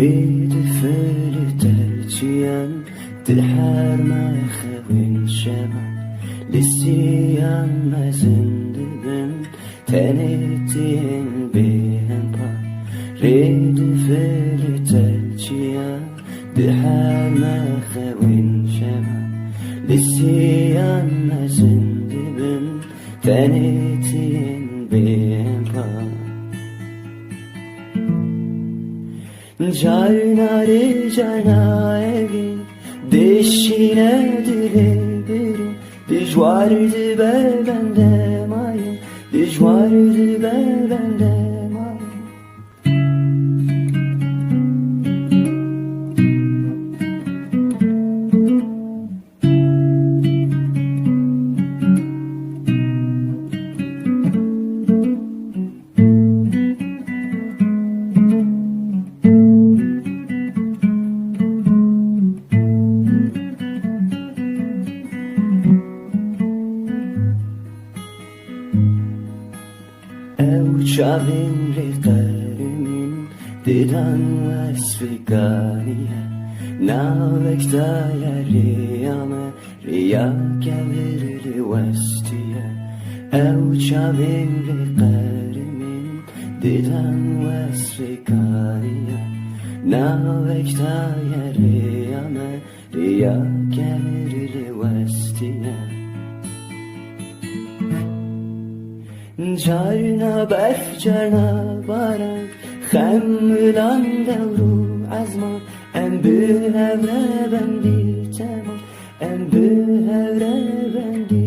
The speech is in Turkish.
ريد فلتالجيان دحار ما خوين شبان لسيان ما زندبن تنتين بهم با ريد فلتالجيان دحار ما خوين شبان لسيان ما زندبن تنتين بهم با Carna re carna evin deşine dilebirim Dijvardı bende mayın Dijvardı bende mayın Çavim rikarimin didan vesfikaniye Navekta yariyame riya gelirli vestiye Çavim rikarimin didan vesfikaniye Navekta yariyame riya gelirli vestiye Carna berf carna baran Xemlan devru azman En bühevre bendi temam En bühevre bendi